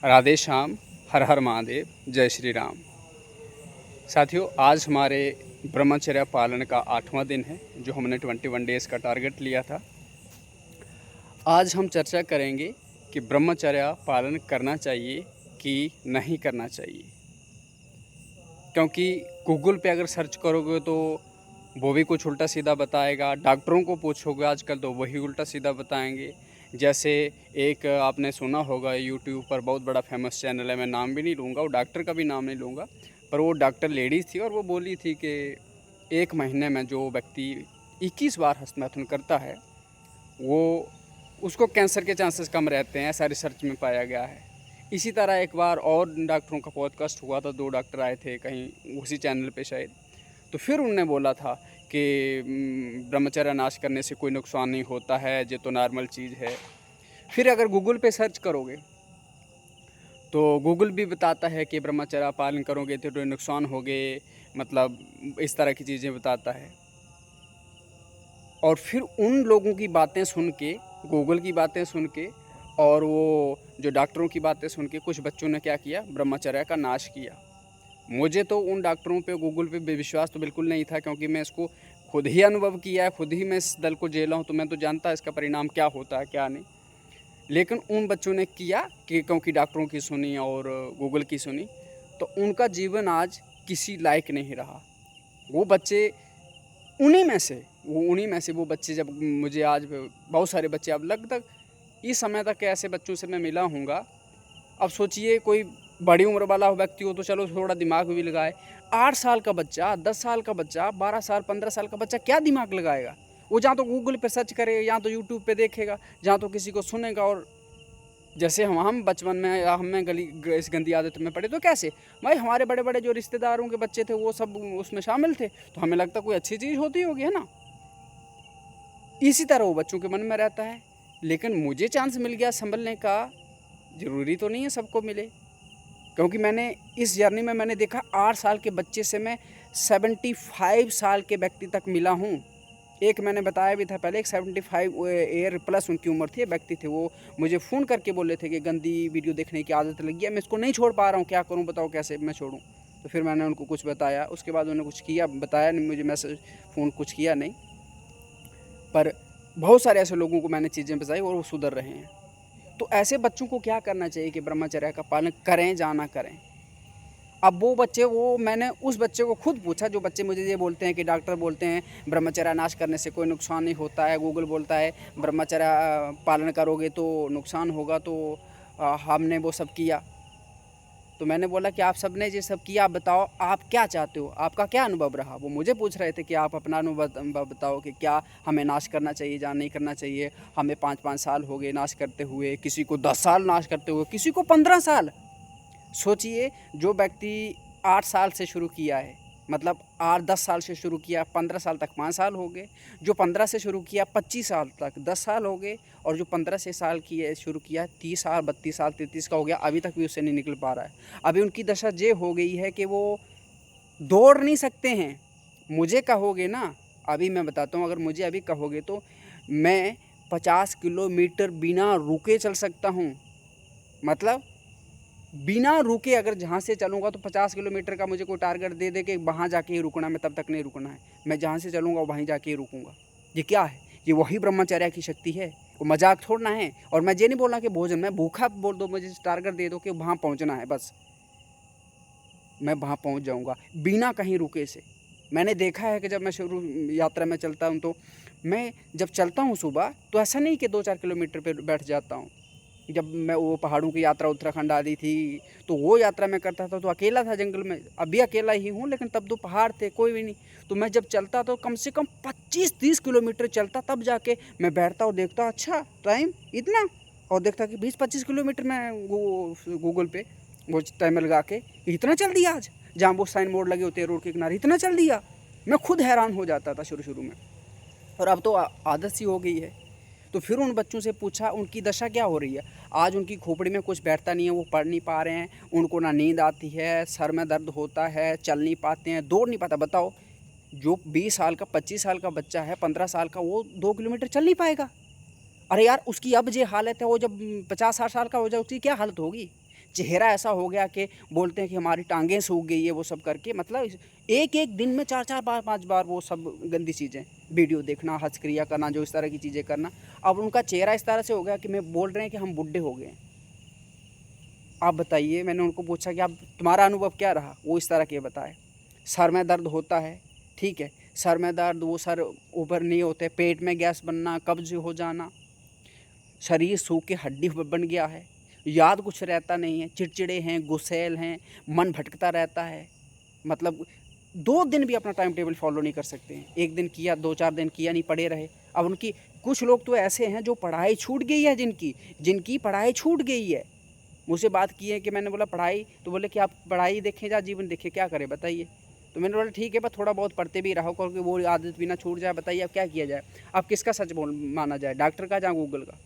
राधे श्याम, हर हर महादेव, जय श्री राम। साथियों, आज हमारे ब्रह्मचर्य पालन का 8वां दिन है, जो हमने 21 डेज़ का टारगेट लिया था। आज हम चर्चा करेंगे कि ब्रह्मचर्य पालन करना चाहिए कि नहीं करना चाहिए। क्योंकि गूगल पे अगर सर्च करोगे तो वो भी कुछ उल्टा सीधा बताएगा, डॉक्टरों को पूछोगे आजकल तो वही उल्टा सीधा बताएंगे। जैसे एक आपने सुना होगा यूट्यूब पर बहुत बड़ा फेमस चैनल है, मैं नाम भी नहीं लूँगा, वो डॉक्टर का भी नाम नहीं लूँगा, पर वो डॉक्टर लेडीज़ थी और वो बोली थी कि 1 महीने में जो व्यक्ति 21 बार हस्तमैथुन करता है वो उसको कैंसर के चांसेस कम रहते हैं, ऐसा रिसर्च में पाया गया है। इसी तरह एक बार और डॉक्टरों का पॉडकास्ट हुआ था, 2 डॉक्टर आए थे कहीं उसी चैनल पे शायद, तो फिर उन्होंने बोला था कि ब्रह्मचर्य नाश करने से कोई नुकसान नहीं होता है, ये तो नॉर्मल चीज़ है। फिर अगर गूगल पे सर्च करोगे तो गूगल भी बताता है कि ब्रह्मचर्य पालन करोगे तो नुकसान होंगे, मतलब इस तरह की चीज़ें बताता है। और फिर उन लोगों की बातें सुन के, गूगल की बातें सुन के और वो जो डॉक्टरों की बातें सुन के कुछ बच्चों ने क्या किया, ब्रह्मचर्य का नाश किया। मुझे तो उन डॉक्टरों पे, गूगल पे विश्वास तो बिल्कुल नहीं था, क्योंकि मैं इसको खुद ही अनुभव किया है, खुद ही मैं इस दल को झेला हूँ, तो मैं तो जानता इसका परिणाम क्या होता है क्या नहीं। लेकिन उन बच्चों ने किया कि क्योंकि डॉक्टरों की सुनी और गूगल की सुनी, तो उनका जीवन आज किसी लायक नहीं रहा। वो बच्चे उन्हीं में से वो बच्चे, जब मुझे आज बहुत सारे बच्चे, अब लगभग इस समय तक ऐसे बच्चों से मैं मिला हूँगा। अब सोचिए कोई बड़ी उम्र वाला व्यक्ति हो तो चलो थोड़ा दिमाग भी लगाए, 8 साल का बच्चा, 10 साल का बच्चा, 12 साल 15 साल का बच्चा क्या दिमाग लगाएगा? वो जहाँ तो गूगल पे सर्च करे, या तो यूट्यूब पे देखेगा, जहाँ तो किसी को सुनेगा। और जैसे हम बचपन में या हमें इस गंदी आदत में पड़े तो कैसे भाई, हमारे बड़े बड़े जो रिश्तेदारों के बच्चे थे वो सब उसमें शामिल थे, तो हमें लगता कोई अच्छी चीज़ होती होगी, है ना। इसी तरह वो बच्चों के मन में रहता है। लेकिन मुझे चांस मिल गया संभलने का, ज़रूरी तो नहीं है सबको मिले। क्योंकि मैंने इस जर्नी में मैंने देखा 8 साल के बच्चे से मैं 75 साल के व्यक्ति तक मिला हूँ। एक मैंने बताया भी था पहले, एक 75 ईयर प्लस उनकी उम्र थी, व्यक्ति थे। वो मुझे फ़ोन करके बोले थे कि गंदी वीडियो देखने की आदत लगी है, मैं इसको नहीं छोड़ पा रहा हूँ, क्या करूँ बताओ, कैसे मैं छोड़ूँ। तो फिर मैंने उनको कुछ बताया, उसके बाद उन्होंने कुछ किया, बताया नहीं मुझे, मैसेज फ़ोन कुछ किया नहीं। पर बहुत सारे ऐसे लोगों को मैंने चीज़ें बताई और वो सुधर रहे हैं। तो ऐसे बच्चों को क्या करना चाहिए कि ब्रह्मचर्य का पालन करें या ना करें। अब वो बच्चे, वो मैंने उस बच्चे को खुद पूछा, जो बच्चे मुझे ये बोलते हैं कि डॉक्टर बोलते हैं ब्रह्मचर्य नाश करने से कोई नुकसान नहीं होता है, गूगल बोलता है ब्रह्मचर्य पालन करोगे तो नुकसान होगा, तो हमने वो सब किया। तो मैंने बोला कि आप सब ने ये सब किया, आप बताओ आप क्या चाहते हो, आपका क्या अनुभव रहा। वो मुझे पूछ रहे थे कि आप अपना अनुभव बताओ कि क्या हमें नाश करना चाहिए या नहीं करना चाहिए। हमें 5-5 साल हो गए नाश करते हुए, किसी को 10 साल नाश करते हुए, किसी को 15 साल। सोचिए, जो व्यक्ति 8 साल से शुरू किया है, मतलब 8-10 साल से शुरू किया, 15 साल तक 5 साल हो गए। जो 15 से शुरू किया 25 साल तक 10 साल हो गए। और जो 15 से साल की शुरू किया 30 साल 32 साल 33 का हो गया, अभी तक भी उससे नहीं निकल पा रहा है। अभी उनकी दशा ये हो गई है कि वो दौड़ नहीं सकते हैं। मुझे कहोगे ना, अभी मैं बताता हूँ, अगर मुझे अभी कहोगे तो मैं 50 किलोमीटर बिना रुके चल सकता हूँ। मतलब बिना रुके अगर जहाँ से चलूँगा तो 50 किलोमीटर का मुझे कोई टारगेट दे दे कि वहाँ जाके ही रुकना, मैं तब तक नहीं रुकना है। मैं जहाँ से चलूँगा वहीं जाके ही रुकूँगा। ये क्या है? ये वही ब्रह्मचर्य की शक्ति है, वो मजाक छोड़ना है। और मैं ये नहीं बोल रहा कि भोजन, मैं भूखा बोल दो, मुझे टारगेट दे दो कि वहाँ पहुँचना है, बस मैं वहाँ पहुँच जाऊँगा बिना कहीं रुके से। मैंने देखा है कि जब मैं शुरू यात्रा में चलता हूँ, तो मैं जब चलता हूँ सुबह, तो ऐसा नहीं कि 2-4 किलोमीटर पे बैठ जाता हूँ। जब मैं वो पहाड़ों की यात्रा उत्तराखंड आदि थी, तो वो यात्रा मैं करता था तो अकेला था जंगल में। अभी अकेला ही हूँ, लेकिन तब तो पहाड़ थे, कोई भी नहीं। तो मैं जब चलता तो कम से कम 25-30 किलोमीटर चलता, तब जाके मैं बैठता और देखता, अच्छा टाइम इतना, और देखता कि 20-25 किलोमीटर में गूगल पे वो टाइमर लगा के इतना चल दिया आज, जहाँ वो साइन बोर्ड लगे होते हैं रोड के किनारे, इतना चल दिया। मैं खुद हैरान हो जाता था शुरू शुरू में, और अब तो आदत सी हो गई है। तो फिर उन बच्चों से पूछा उनकी दशा क्या हो रही है। आज उनकी खोपड़ी में कुछ बैठता नहीं है, वो पढ़ नहीं पा रहे हैं, उनको ना नींद आती है, सर में दर्द होता है, चल नहीं पाते हैं, दौड़ नहीं पाता। बताओ, जो 20 साल का 25 साल का बच्चा है, 15 साल का, वो 2 किलोमीटर चल नहीं पाएगा। अरे यार, उसकी अब ये हालत है, वो जब 50-60 साल का हो जाए उसकी क्या हालत होगी। चेहरा ऐसा हो गया कि बोलते हैं कि हमारी टांगें सूख गई है, वो सब करके, मतलब एक एक दिन में 4-4 बार 5 बार वो सब गंदी चीज़ें, वीडियो देखना, हस्तक्रिया करना, जो इस तरह की चीज़ें करना। अब उनका चेहरा इस तरह से हो गया कि मैं बोल रहे हैं कि हम बुढ़े हो गए हैं। आप बताइए, मैंने उनको पूछा कि आप, तुम्हारा अनुभव क्या रहा? वो इस तरह के बताए। सर में दर्द होता है, ठीक है, सर में दर्द, वो सर ऊपर नहीं होते, पेट में गैस बनना, कब्ज हो जाना, शरीर सूख के हड्डी बन गया है, याद कुछ रहता नहीं है, चिड़चिड़े हैं, गुस्सैल हैं, मन भटकता रहता है, मतलब 2 दिन भी अपना टाइम टेबल फॉलो नहीं कर सकते हैं। 1 दिन किया, 2-4 दिन किया नहीं, पड़े रहे। अब उनकी, कुछ लोग तो ऐसे हैं जो पढ़ाई छूट गई है, जिनकी पढ़ाई छूट गई है। मुझसे बात की है कि मैंने बोला पढ़ाई, तो बोले कि आप पढ़ाई देखें या जीवन देखें, क्या करें बताइए? तो मैंने बोला ठीक है, पर थोड़ा बहुत पढ़ते भी रहो, क्योंकि वो आदत भी ना छूट जाए। बताइए अब क्या किया जाए? अब किसका सच माना जाए, डॉक्टर का या गूगल का?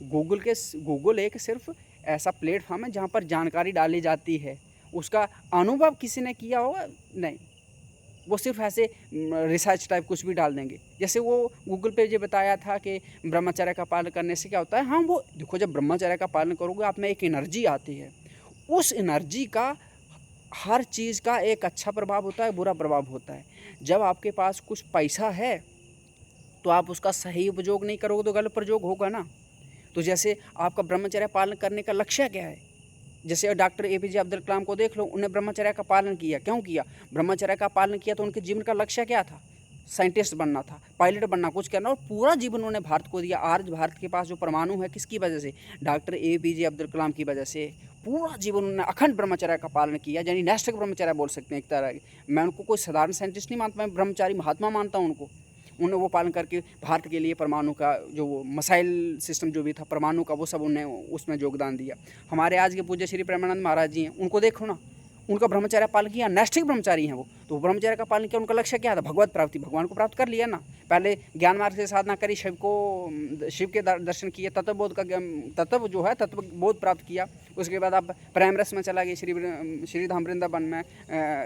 गूगल एक सिर्फ ऐसा प्लेटफॉर्म है जहाँ पर जानकारी डाली जाती है, उसका अनुभव किसी ने किया होगा नहीं, वो सिर्फ ऐसे रिसर्च टाइप कुछ भी डाल देंगे। जैसे वो गूगल पे जो बताया था कि ब्रह्मचर्य का पालन करने से क्या होता है, हाँ वो देखो, जब ब्रह्मचर्य का पालन करोगे आप में एक एनर्जी आती है, उस एनर्जी का हर चीज़ का एक अच्छा प्रभाव होता है, बुरा प्रभाव होता है। जब आपके पास कुछ पैसा है तो आप उसका सही उपयोग नहीं करोगे तो गलत प्रयोग होगा ना। तो जैसे आपका ब्रह्मचर्य पालन करने का लक्ष्य क्या है? जैसे डॉक्टर APJ अब्दुल कलाम को देख लो, उन्हें ब्रह्मचर्य का पालन किया, क्यों किया? ब्रह्मचर्य का पालन किया तो उनके जीवन का लक्ष्य क्या था? साइंटिस्ट बनना था, पायलट बनना, कुछ करना, और पूरा जीवन उन्होंने भारत को दिया। आज भारत के पास जो परमाणु है, किसकी वजह से? डॉक्टर APJ अब्दुल कलाम की वजह से। पूरा जीवन उन्होंने अखंड ब्रह्मचर्य का पालन किया, यानी नैष्ठिक ब्रह्मचर्य बोल सकते हैं एक तरह की। मैं उनको कोई साधारण साइंटिस्ट नहीं मानता, मैं ब्रह्मचारी महात्मा मानता हूँ उनको। उन्होंने वो पालन करके भारत के लिए परमाणु का जो वो मिसाइल सिस्टम जो भी था परमाणु का, वो सब उन्होंने उसमें योगदान दिया। हमारे आज के पूज्य श्री प्रेमानंद महाराज जी हैं, उनको देखो ना, उनका ब्रह्मचर्य पालन किया, नैष्ठिक ब्रह्मचारी हैं वो। तो ब्रह्मचर्य का पालन किया, उनका लक्ष्य क्या था? भगवत प्राप्ति, भगवान को प्राप्त कर लिया ना। पहले ज्ञान मार्ग से साधना करी, शिव के दर्शन किए, तत्वबोध का तत्व जो है तत्वबोध प्राप्त किया। उसके बाद आप प्रेम रस में चला गए, श्री धाम वृंदावन में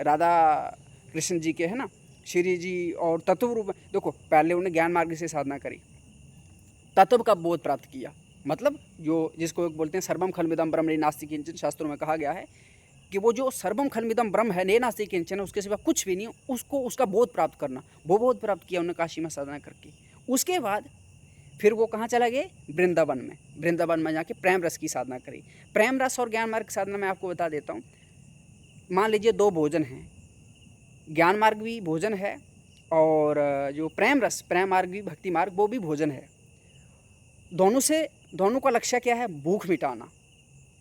राधा कृष्ण जी के, है ना, श्री जी, और तत्व रूप। देखो, पहले उन्हें ज्ञान मार्ग से साधना करी, तत्व का बोध प्राप्त किया, मतलब जो जिसको बोलते हैं सर्वम खलमिदम ब्रह्म ने नास्ति किंचन, शास्त्रों में कहा गया है कि वो जो सर्वम खलमिदम ब्रह्म है, ने नास्ति किंचन, उसके सिवा कुछ भी नहीं, उसको उसका बोध प्राप्त करना, वो बोध प्राप्त किया उन्होंने काशी में साधना करके। उसके बाद फिर वो कहाँ चला गए? वृंदावन में जाके प्रेम रस की साधना करी। प्रेम रस और ज्ञान मार्ग की साधना मैं आपको बता देता हूँ। मान लीजिए 2 भोजन हैं, ज्ञान मार्ग भी भोजन है, और जो प्रेम रस, प्रेम मार्ग भी, भक्ति मार्ग, वो भी भोजन है। दोनों का लक्ष्य क्या है? भूख मिटाना,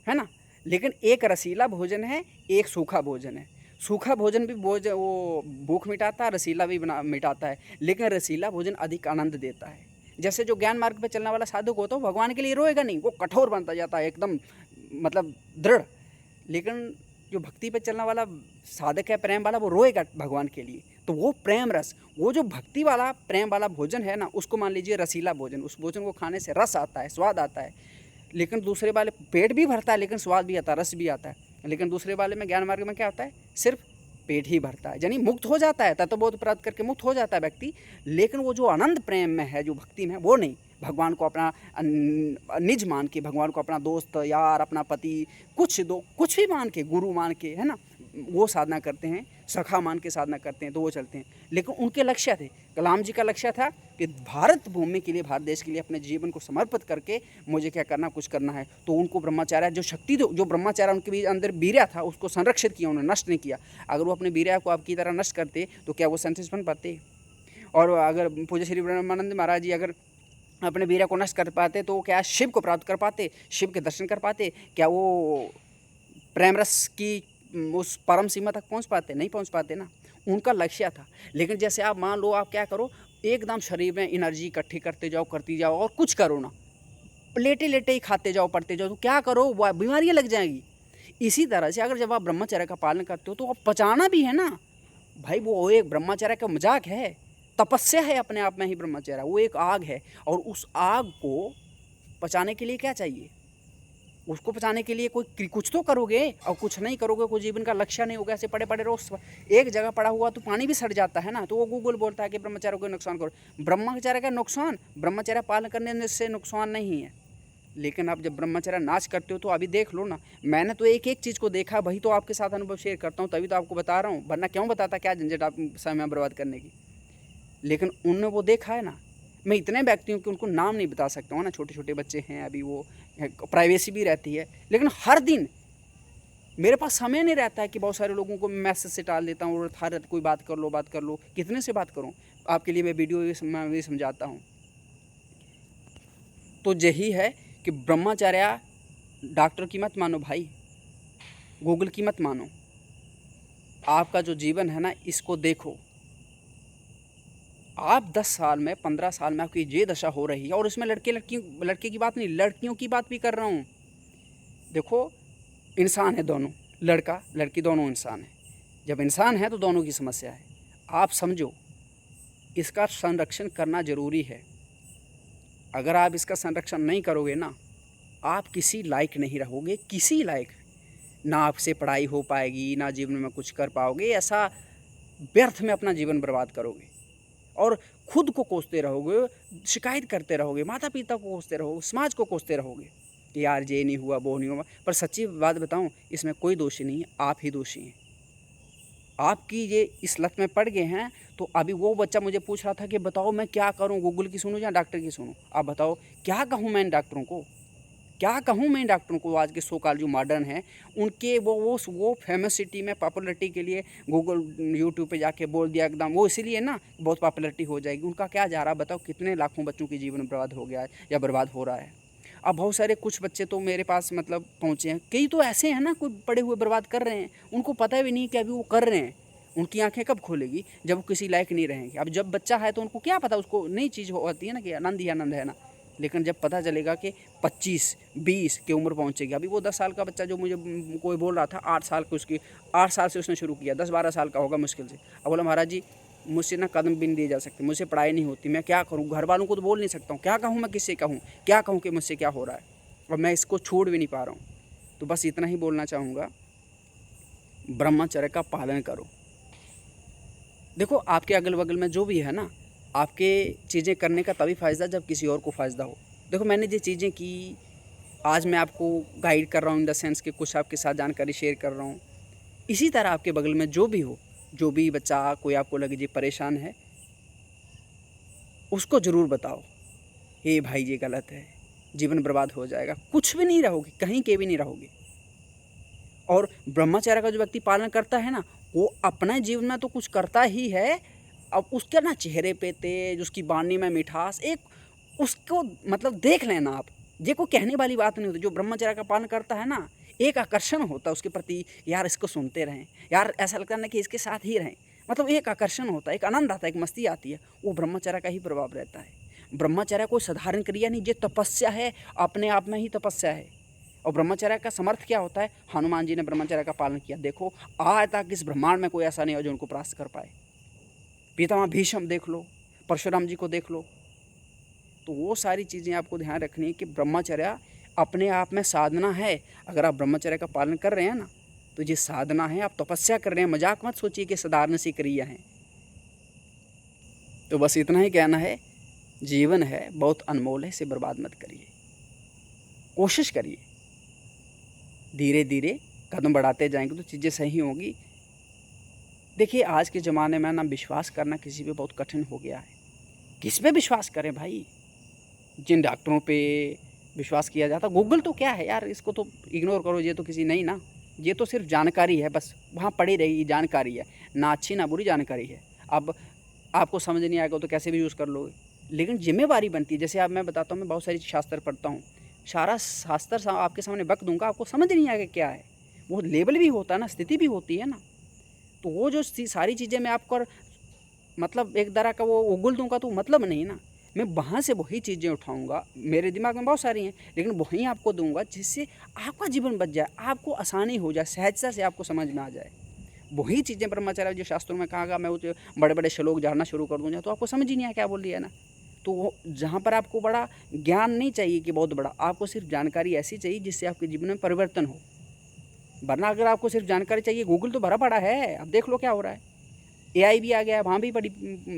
है ना। लेकिन एक रसीला भोजन है, एक सूखा भोजन है। सूखा भोजन भी वो भूख मिटाता है, रसीला भी मिटाता है, लेकिन रसीला भोजन अधिक आनंद देता है। जैसे जो ज्ञान मार्ग पे चलने वाला साधक होता है वो भगवान के लिए रोएगा नहीं, वो कठोर बनता जाता है एकदम, मतलब दृढ़। लेकिन जो भक्ति पे चलने वाला साधक है, प्रेम वाला, वो रोएगा भगवान के लिए। तो वो प्रेम रस, वो जो भक्ति वाला प्रेम वाला भोजन है ना, उसको मान लीजिए रसीला भोजन। उस भोजन को खाने से रस आता है, स्वाद आता है। लेकिन दूसरे वाले पेट भी भरता है, लेकिन स्वाद भी आता है, रस भी आता है। लेकिन दूसरे वाले में, ज्ञान मार्ग में क्या होता है? सिर्फ पेट ही भरता है, यानी मुक्त हो जाता है, तत्वबोध प्राप्त करके मुक्त हो जाता है व्यक्ति। लेकिन वो जो आनंद प्रेम में है, जो भक्ति में है, वो नहीं। भगवान को अपना निज मान के, भगवान को अपना दोस्त यार, अपना पति, कुछ भी मान के, गुरु मान के, है ना, वो साधना करते हैं, सखा मान के साधना करते हैं, तो वो चलते हैं। लेकिन उनके लक्ष्य थे, कलाम जी का लक्ष्य था कि भारत भूमि के लिए, भारत देश के लिए अपने जीवन को समर्पित करके मुझे क्या करना, कुछ करना है। तो उनको ब्रह्मचार्य, जो शक्ति, जो ब्रह्मचार्य उनके भी अंदर वीर्य था, उसको संरक्षित किया उन्होंने, नष्ट नहीं किया। अगर वो अपने वीर्य को आपकी तरह नष्ट करते तो क्या वो संतुष्ट बन पाते? और अगर पूज्य श्री ब्रह्मानंद महाराज जी अगर अपने वीर्य को नष्ट कर पाते तो क्या शिव को प्राप्त कर पाते, शिव के दर्शन कर पाते? क्या वो प्रेम रस की उस परम सीमा तक पहुंच पाते? नहीं पहुंच पाते ना। उनका लक्ष्य था। लेकिन जैसे आप मान लो, आप क्या करो, एकदम शरीर में एनर्जी इकट्ठी करते जाओ और कुछ करो ना, लेटे लेटे ही खाते जाओ, पढ़ते जाओ, तो क्या करो, वो बीमारियां लग जाएंगी। इसी तरह से अगर जब आप ब्रह्मचर्य का पालन करते हो तो आप पचाना भी है ना भाई। वो एक ब्रह्मचर्य का मजाक है, तपस्या है अपने आप में ही ब्रह्मचर्य। वो एक आग है, और उस आग को पचाने के लिए क्या चाहिए? उसको पचाने के लिए कोई कुछ तो करोगे, और कुछ नहीं करोगे, कोई जीवन का लक्ष्य नहीं होगा, ऐसे पड़े पड़े रहो, एक जगह पड़ा हुआ तो पानी भी सड़ जाता है ना। तो वो गूगल बोलता है कि ब्रह्मचर्य को नुकसान करो। ब्रह्मचर्य का नुकसान, ब्रह्मचर्य पालन करने से नुकसान नहीं है। लेकिन आप जब ब्रह्मचर्य नाश करते हो तो अभी देख लो ना, मैंने तो एक एक चीज़ को देखा, वही तो आपके साथ अनुभव शेयर करता हूँ, तभी तो आपको बता रहा हूँ, वरना क्यों बताता, क्या झंझट आप समय बर्बाद करने की। लेकिन उनने वो देखा है ना। मैं इतने व्यक्तियों के उनको नाम नहीं बता सकता हूँ ना, छोटे छोटे बच्चे हैं अभी, वो प्राइवेसी भी रहती है, लेकिन हर दिन मेरे पास समय नहीं रहता है कि बहुत सारे लोगों को मैसेज से टाल देता हूँ और हर कोई बात कर लो, कितने से बात करूँ। आपके लिए मैं वीडियो भी समझाता हूँ। तो यही है कि ब्रह्मचर्या, डॉक्टर की मत मानो भाई, गूगल की मत मानो। आपका जो जीवन है ना, इसको देखो। आप 10 साल में, 15 साल में आपकी ये दशा हो रही है, और इसमें लड़के की बात नहीं, लड़कियों की बात भी कर रहा हूँ। देखो, इंसान है दोनों, लड़का लड़की दोनों इंसान है। जब इंसान है तो दोनों की समस्या है। आप समझो, इसका संरक्षण करना ज़रूरी है। अगर आप इसका संरक्षण नहीं करोगे ना, आप किसी लायक नहीं रहोगे, किसी लायक। ना आपसे पढ़ाई हो पाएगी, ना जीवन में कुछ कर पाओगे, ऐसा व्यर्थ में अपना जीवन बर्बाद करोगे और खुद को कोसते रहोगे, शिकायत करते रहोगे, माता पिता को कोसते रहोगे, समाज को कोसते रहोगे कि यार ये नहीं हुआ, वो नहीं हुआ। पर सच्ची बात बताऊं, इसमें कोई दोषी नहीं है, आप ही दोषी हैं। आपकी ये इस लत में पड़ गए हैं। तो अभी वो बच्चा मुझे पूछ रहा था कि बताओ मैं क्या करूं, गूगल की सुनूं या डॉक्टर की सुनूं। आप बताओ क्या कहूं मैं इन डॉक्टरों को, क्या कहूं मैं इन डॉक्टरों को। आज के सो कॉल जो मॉडर्न हैं, उनके वो फेमसिटी में, पॉपुलरिटी के लिए गूगल यूट्यूब पे जाके बोल दिया एकदम, वो इसीलिए ना बहुत पॉपुलरिटी हो जाएगी। उनका क्या जा रहा, बताओ कितने लाखों बच्चों की जीवन बर्बाद हो गया है या बर्बाद हो रहा है। अब बहुत सारे कुछ बच्चे तो मेरे पास मतलब पहुँचे हैं, कई तो ऐसे हैं ना, कोई पड़े हुए बर्बाद कर रहे हैं, उनको पता भी नहीं कि अभी वो कर रहे हैं। उनकी आंखें कब खोलेगी, जब वो किसी लायक नहीं रहेंगे। अब जब बच्चा है तो उनको क्या पता, उसको नई चीज़ होती है ना कि आनंद ही आनंद है ना। लेकिन जब पता चलेगा कि 25-20 की उम्र पहुंचेगी, अभी वो 10 साल का बच्चा जो मुझे कोई बोल रहा था, 8 साल की उसकी, 8 साल से उसने शुरू किया, 10-12 साल का होगा मुश्किल से। अब बोला महाराज जी मुझसे ना कदम भी नहीं दिए जा सकते, मुझसे पढ़ाई नहीं होती, मैं क्या करूँ, घर वालों को तो बोल नहीं सकता हूँ, क्या कहूँ मैं, किससे कहूँ, क्या कहूँ कि मुझसे क्या हो रहा है, और मैं इसको छोड़ भी नहीं पा रहा हूँ। तो बस इतना ही बोलना चाहूँगा, ब्रह्मचर्य का पालन करो। देखो, आपके अगल बगल में जो भी है ना, आपके चीज़ें करने का तभी फ़ायदा जब किसी और को फ़ायदा हो। देखो, मैंने ये चीज़ें की, आज मैं आपको गाइड कर रहा हूँ इन द सेंस कि कुछ आपके साथ जानकारी शेयर कर रहा हूँ। इसी तरह आपके बगल में जो भी हो, जो भी बच्चा, कोई आपको लगे जी परेशान है, उसको ज़रूर बताओ, हे भाई ये गलत है, जीवन बर्बाद हो जाएगा, कुछ भी नहीं रहोगे, कहीं के भी नहीं रहोगे। और ब्रह्मचर्य का जो व्यक्ति पालन करता है ना, वो अपने जीवन में तो कुछ करता ही है। अब उसके ना चेहरे पे तेज, उसकी वाणी में मिठास, एक उसको मतलब देख लेना आप, ये कोई कहने वाली बात नहीं होती। जो ब्रह्मचर्य का पालन करता है ना, एक आकर्षण होता है उसके प्रति, यार इसको सुनते रहें, यार ऐसा लगता है ना कि इसके साथ ही रहें। मतलब एक आकर्षण होता है, एक आनंद आता है, एक मस्ती आती है, वो ब्रह्मचर्य का ही प्रभाव रहता है। ब्रह्मचर्य कोई साधारण क्रिया नहीं, ये तपस्या है, अपने आप में ही तपस्या है। और ब्रह्मचर्य का समर्थ क्या होता है, हनुमान जी ने ब्रह्मचर्य का पालन किया। देखो, आज तक इस ब्रह्मांड में कोई ऐसा नहीं हो जो उनको परास्त कर पाए। पितामह भीष्म देख लो, परशुराम जी को देख लो। तो वो सारी चीज़ें आपको ध्यान रखनी है कि ब्रह्मचर्य अपने आप में साधना है। अगर आप ब्रह्मचर्य का पालन कर रहे हैं ना, तो ये साधना है, आप तपस्या कर रहे हैं। मजाक मत सोचिए कि साधारण सी क्रिया है। तो बस इतना ही कहना है, जीवन है बहुत अनमोल है, इसे बर्बाद मत करिए, कोशिश करिए, धीरे धीरे कदम बढ़ाते जाएंगे तो चीज़ें सही होंगी। देखिए, आज के ज़माने में ना विश्वास करना किसी पे बहुत कठिन हो गया है। किस पे विश्वास करें भाई, जिन डॉक्टरों पे विश्वास किया जाता, गूगल तो क्या है यार, इसको तो इग्नोर करो, ये तो किसी नहीं ना, ये तो सिर्फ जानकारी है, बस वहाँ पड़ी रही जानकारी है, ना अच्छी ना बुरी जानकारी है। अब आपको समझ नहीं आएगा तो कैसे भी यूज़ कर लोगे, लेकिन जिम्मेवारी बनती है। जैसे अब मैं बताता हूँ, मैं बहुत सारी शास्त्र पढ़ता हूँ, सारा शास्त्र आपके सामने बक दूंगा, आपको समझ नहीं आएगा क्या है। वो लेवल भी होता है ना, स्थिति भी होती है ना। तो वो जो सारी चीज़ें मैं आपको मतलब एक तरह का वो उगल दूंगा तो मतलब नहीं ना। मैं वहाँ से वही चीज़ें उठाऊंगा, मेरे दिमाग में बहुत सारी हैं, लेकिन वहीं आपको दूंगा जिससे आपका जीवन बच जाए, आपको आसानी हो जाए, सहजता से आपको समझ में आ जाए। वही चीज़ें ब्रह्मचर्य जो शास्त्रों में कहा गया, मैं वो बड़े बड़े श्लोक झाड़ना शुरू कर दूँगा तो आपको समझ ही नहीं आया क्या बोल दिया ना। तो वो जहाँ पर आपको बड़ा ज्ञान नहीं चाहिए कि बहुत बड़ा, आपको सिर्फ जानकारी ऐसी चाहिए जिससे आपके जीवन में परिवर्तन हो। वरना अगर आपको सिर्फ जानकारी चाहिए, गूगल तो भरा पड़ा है, अब देख लो क्या हो रहा है। एआई भी आ गया है, वहाँ भी बड़ी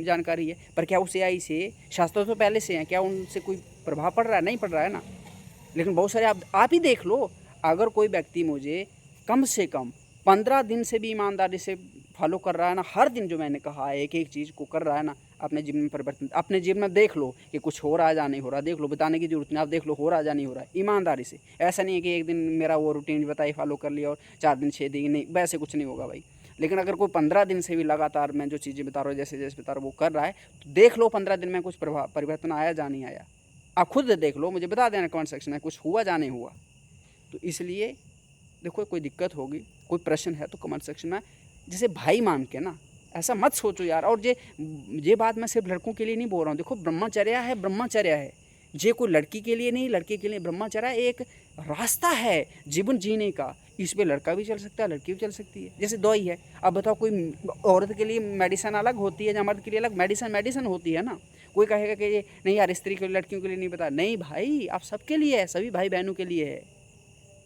जानकारी है, पर क्या उस एआई से, शास्त्र तो पहले से हैं, क्या उनसे कोई प्रभाव पड़ रहा है, नहीं पड़ रहा है ना। लेकिन बहुत सारे आप ही देख लो, अगर कोई व्यक्ति मुझे कम से कम 15 दिन से भी ईमानदारी से फॉलो कर रहा है ना, हर दिन जो मैंने कहा है एक एक चीज़ को कर रहा है ना, अपने जीवन में परिवर्तन, अपने जीवन में देख लो कि कुछ हो रहा है या नहीं हो रहा, देख लो, बताने की जरूरत नहीं, आप देख लो हो रहा है या नहीं हो रहा है, ईमानदारी से। ऐसा नहीं है कि एक दिन मेरा वो रूटीन बताई फॉलो कर लिया और 4 दिन 6 दिन, नहीं, वैसे कुछ नहीं होगा भाई। लेकिन अगर कोई 15 दिन से भी लगातार मैं जो चीज़ें बता रहा हूँ, जैसे जैसे बता रहा हूँ वो कर रहा है, तो देख लो 15 दिन में कुछ परिवर्तन आया या नहीं आया। आप खुद देख लो, मुझे बता देना कमेंट सेक्शन में कुछ हुआ या नहीं हुआ। तो इसलिए देखो, कोई दिक्कत होगी, कोई प्रश्न है तो कमेंट सेक्शन में जैसे भाई मान के ना, ऐसा मत सोचो यार। और ये बात मैं सिर्फ लड़कों के लिए नहीं बोल रहा हूँ। देखो, ब्रह्मचर्या है, ब्रह्मचर्य है, ये कोई लड़की के लिए नहीं, लड़के के लिए। ब्रह्मचर्य एक रास्ता है जीवन जीने का। इस पे लड़का भी चल सकता है, लड़की भी चल सकती है, जैसे दवाई है। अब बताओ, कोई औरत के लिए मेडिसिन अलग होती है या मर्द के लिए अलग मेडिसिन होती है ना। कोई कहेगा कि ये नहीं यार, स्त्री के लिए, लड़कियों के लिए नहीं बता। नहीं भाई, आप सबके लिए है, सभी भाई बहनों के लिए है।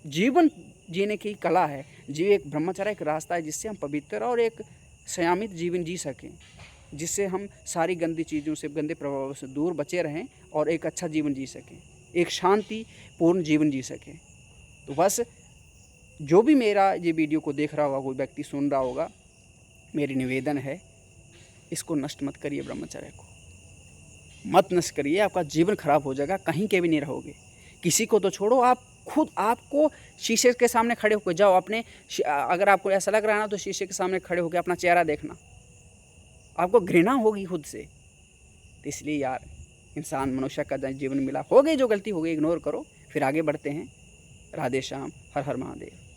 जीवन जीने की कला है जी, एक ब्रह्मचर्य एक रास्ता है जिससे हम पवित्र और एक संयमित जीवन जी सकें, जिससे हम सारी गंदी चीज़ों से, गंदे प्रभावों से दूर बचे रहें और एक अच्छा जीवन जी सकें, एक शांतिपूर्ण जीवन जी सकें। तो बस जो भी मेरा ये वीडियो को देख रहा होगा, कोई व्यक्ति सुन रहा होगा, मेरी निवेदन है, इसको नष्ट मत करिए, ब्रह्मचर्य को मत नष्ट करिए। आपका जीवन खराब हो जाएगा, कहीं के भी नहीं रहोगे। किसी को तो छोड़ो, आप खुद आपको शीशे के सामने खड़े होकर जाओ, अपने अगर आपको ऐसा लग रहा है ना, तो शीशे के सामने खड़े होकर अपना चेहरा देखना, आपको घृणा होगी खुद से। तो इसलिए यार, इंसान मनुष्य का जीवन मिला, हो गई जो गलती हो गई इग्नोर करो, फिर आगे बढ़ते हैं। राधे श्याम, हर हर महादेव।